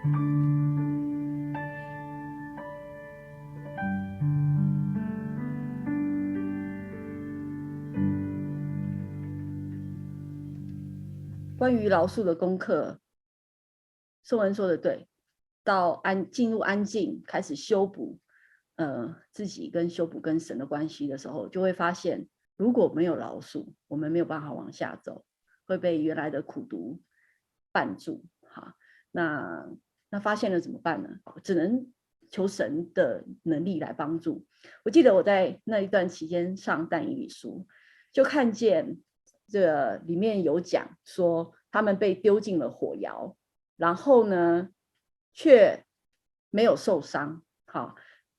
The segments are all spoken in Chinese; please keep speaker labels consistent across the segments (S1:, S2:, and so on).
S1: 关于饶恕的功课，宋文说的对，到进入安静，开始修补自己跟修补跟神的关系的时候，就会发现，如果没有饶恕，我们没有办法往下走，会被原来的苦毒绊住。哈，那发现了怎么办呢？只能求神的能力来帮助。我记得我在那一段期间上但以理书，就看见这里面有讲说，他们被丢进了火窑，然后呢，却没有受伤。好，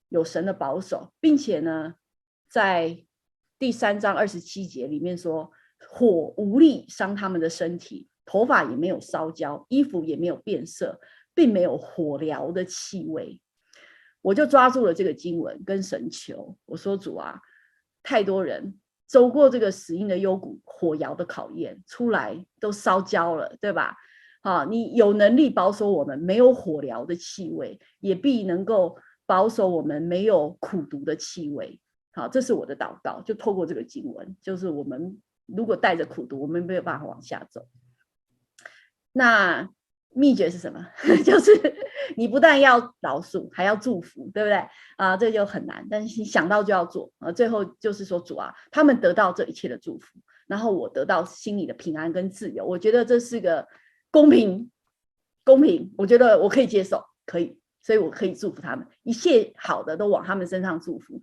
S1: 有神的保守，并且呢，在第3章27节里面说，火无力伤他们的身体，头发也没有烧焦，衣服也没有变色，并没有火燎的气味。我就抓住了这个经文，跟神求，我说主啊，太多人走过这个死荫的幽谷，火窑的考验，出来都烧焦了，对吧？好，你有能力保守我们没有火燎的气味，也必能够保守我们没有苦毒的气味。好，这是我的祷告，就透过这个经文，就是我们如果带着苦毒，我们没有办法往下走。那秘诀是什么？就是你不但要饶恕，还要祝福，对不对？啊，这就很难，但是你想到就要做。最后就是说，主啊，他们得到这一切的祝福，然后我得到心里的平安跟自由。我觉得这是个公平，我觉得我可以接受，可以，所以我可以祝福他们，一切好的都往他们身上祝福。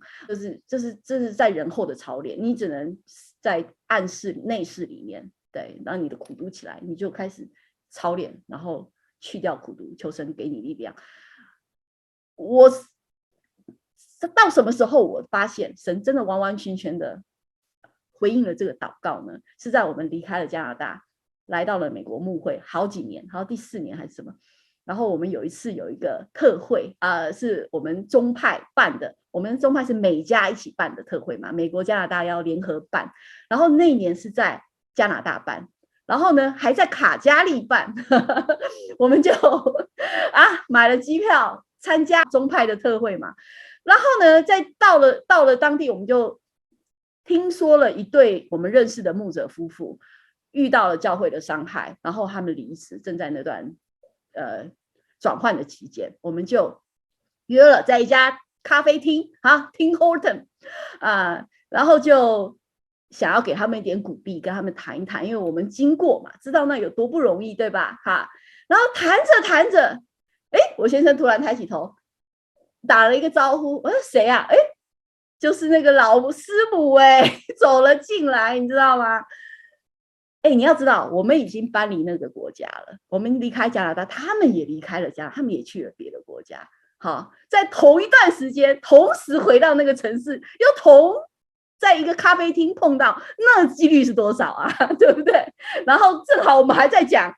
S1: 这是在人后的操练，你只能在暗室内室里面，对，让你的苦读起来，你就开始操练，然后去掉苦读，求神给你力量。我到什么时候我发现神真的完完全全的回应了这个祷告呢？是在我们离开了加拿大，来到了美国牧会好几年，好像第4年还是什么。然后我们有一次有一个特会是我们宗派办的，我们宗派是每家一起办的特会嘛，美国加拿大要联合办，然后那一年是在加拿大办，然后呢还在卡加利办，我们就买了机票参加宗派的特会嘛，然后呢在到了当地，我们就听说了一对我们认识的牧者夫妇遇到了教会的伤害，然后他们离职，正在那段转换的期间，我们就约了在一家咖啡厅Tim Horton 然后就想要给他们一点鼓励，跟他们谈一谈，因为我们经过嘛，知道那有多不容易，对吧？然后谈着，我先生突然抬起头，打了一个招呼，我说谁啊？就是那个老师母走了进来，你知道吗？你要知道，我们已经搬离那个国家了，我们离开加拿大，他们也离开了加拿大，他们也去了别的国家。好，在同一段时间，同时回到那个城市，又在一个咖啡厅碰到，那几率是多少啊？对不对？然后正好我们还在讲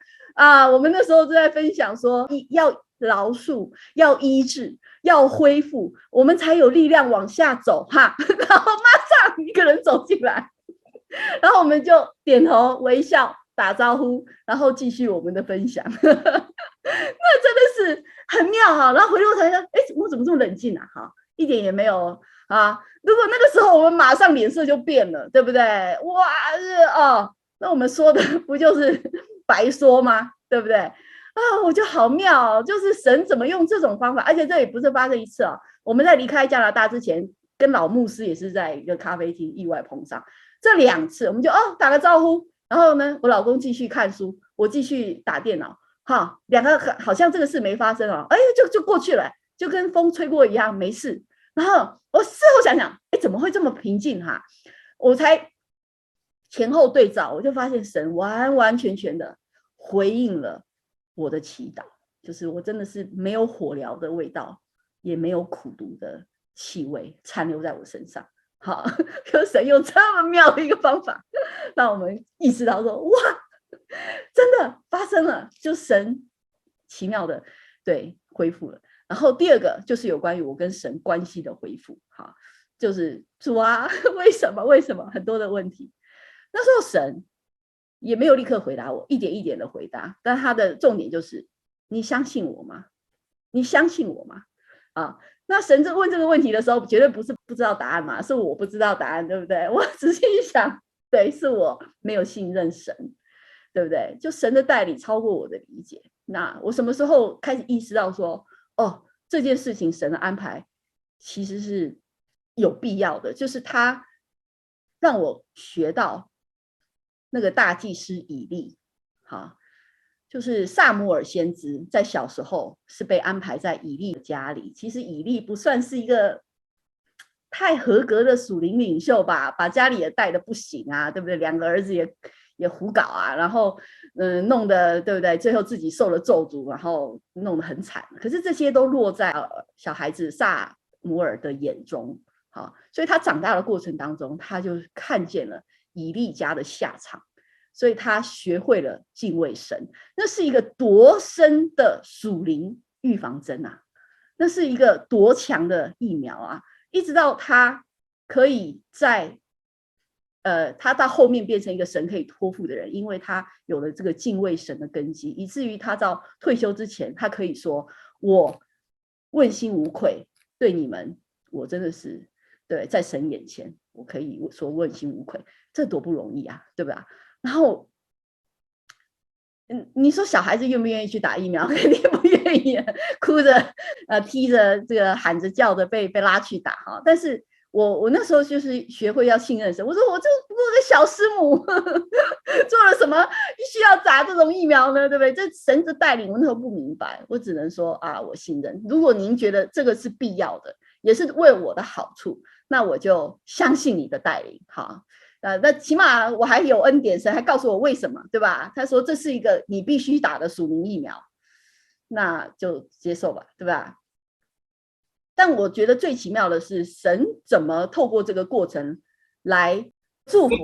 S1: 我们那时候就在分享说，要饶恕，要医治，要恢复，我们才有力量往下走然后马上一个人走进来。然后我们就点头微笑打招呼，然后继续我们的分享。那真的是很妙然后回头才说，我怎么这么冷静一点也没有如果那个时候我们马上脸色就变了，对不对？哇那我们说的不就是白说吗？对不对？我就好妙就是神怎么用这种方法，而且这也不是发生一次我们在离开加拿大之前，跟老牧师也是在一个咖啡厅意外碰上。这2次我们就打个招呼，然后呢，我老公继续看书，我继续打电脑，两个好像这个事没发生就过去了，就跟风吹过一样，没事。然后我事后想想，怎么会这么平静我才前后对照，我就发现神完完全全的回应了我的祈祷，就是我真的是没有火燎的味道，也没有苦毒的气味残留在我身上。可神用这么妙的一个方法，让我们意识到说，哇，真的发生了，就神奇妙的对恢复了。然后第二个就是有关于我跟神关系的恢复，就是主为什么很多的问题，那时候神也没有立刻回答我，一点一点的回答，但他的重点就是你相信我吗？你相信我吗？啊，那神问这个问题的时候，绝对不是不知道答案嘛，是我不知道答案，对不对？我仔细一想，对，是我没有信任神，对不对？就神的带领超过我的理解。那我什么时候开始意识到说，哦，这件事情神的安排其实是有必要的，就是他让我学到那个大祭司以利，好，就是撒母耳先知在小时候是被安排在以利的家里。其实以利不算是一个太合格的属灵领袖吧，把家里也带的不行啊，对不对？两个儿子也胡搞啊，然后弄得对不对？最后自己受了咒诅，然后弄得很惨。可是这些都落在小孩子撒母耳的眼中，好，所以他长大的过程当中，他就看见了以利家的下场，所以他学会了敬畏神。那是一个多深的属灵预防针啊！那是一个多强的疫苗啊！一直到他可以在他到后面变成一个神可以托付的人，因为他有了这个敬畏神的根基，以至于他到退休之前，他可以说：“我问心无愧，对你们，我真的是对在神眼前，我可以说问心无愧。”这多不容易啊，对吧？然后，你说小孩子愿不愿意去打疫苗？肯定不愿意，哭着、踢着、这个喊着叫着被拉去打哈。但是我那时候就是学会要信任神。我说我这不过个小师母，做了什么需要打这种疫苗呢？对不对？这神的带领，我那时候不明白，我只能说啊，我信任。如果您觉得这个是必要的，也是为我的好处，那我就相信你的带领。好。那起码我还有恩典，神还告诉我为什么，对吧？他说这是一个你必须打的属灵疫苗，那就接受吧，对吧？但我觉得最奇妙的是，神怎么透过这个过程来祝福。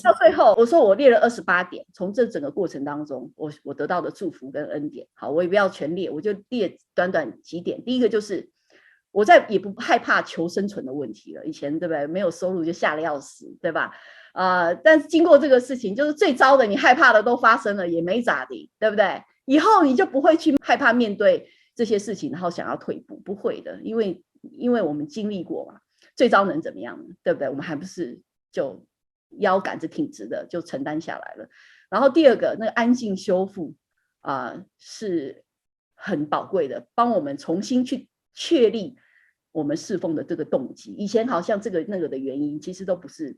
S1: 到最后，我说我列了28点，从这整个过程当中，我得到的祝福跟恩典。好，我也不要全列，我就列短短几点。第一个就是我再也不害怕求生存的问题了。以前对不对？没有收入就吓得要死，对吧？但是经过这个事情，就是最糟的，你害怕的都发生了，也没咋的，对不对？以后你就不会去害怕面对这些事情，然后想要退步，不会的，因为我们经历过嘛，最糟能怎么样呢？对不对？我们还不是就腰杆子挺直的就承担下来了。然后第二个，那个安静修复是很宝贵的，帮我们重新去确立我们侍奉的这个动机。以前好像这个那个的原因，其实都不是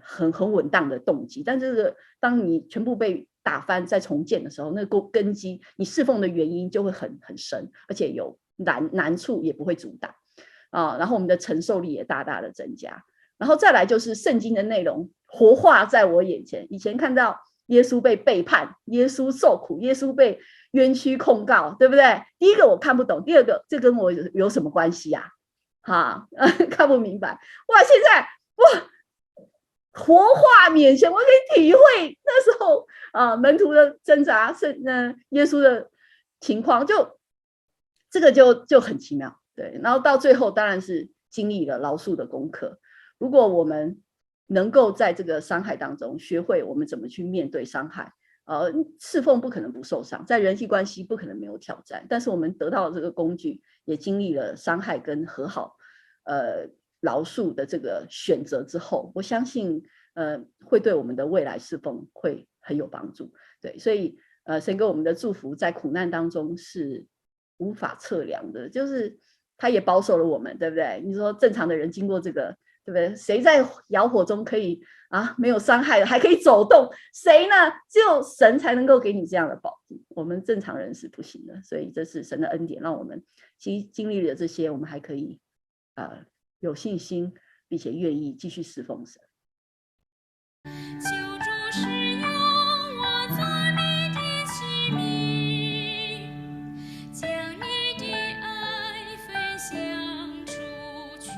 S1: 很稳当的动机，但这个当你全部被打翻再重建的时候，那个根基你侍奉的原因就会很深，而且有难处也不会阻挡然后我们的承受力也大大的增加。然后再来就是圣经的内容活化在我眼前。以前看到耶稣被背叛，耶稣受苦，耶稣被冤屈控告，对不对？第一个我看不懂，第二个这跟我有什么关系啊？看不明白。哇，现在哇！活化面前，我可以体会那时候门徒的挣扎，是耶稣的情况，就这个就很奇妙，对。然后到最后当然是经历了饶恕的功课。如果我们能够在这个伤害当中学会我们怎么去面对伤害，侍奉不可能不受伤，在人际关系不可能没有挑战，但是我们得到这个工具，也经历了伤害跟和好，饶恕的这个选择之后，我相信会对我们的未来侍奉会很有帮助。对，所以神给我们的祝福在苦难当中是无法测量的，就是他也保守了我们，对不对？你说正常的人经过这个，对不对？谁在窑火中可以没有伤害的，还可以走动？谁呢？只有神才能够给你这样的保护，我们正常人是不行的。所以这是神的恩典，让我们经历了这些，我们还可以有信心，并且愿意继续侍奉神。
S2: 求主使用我做你的器皿，将你的爱分享出去。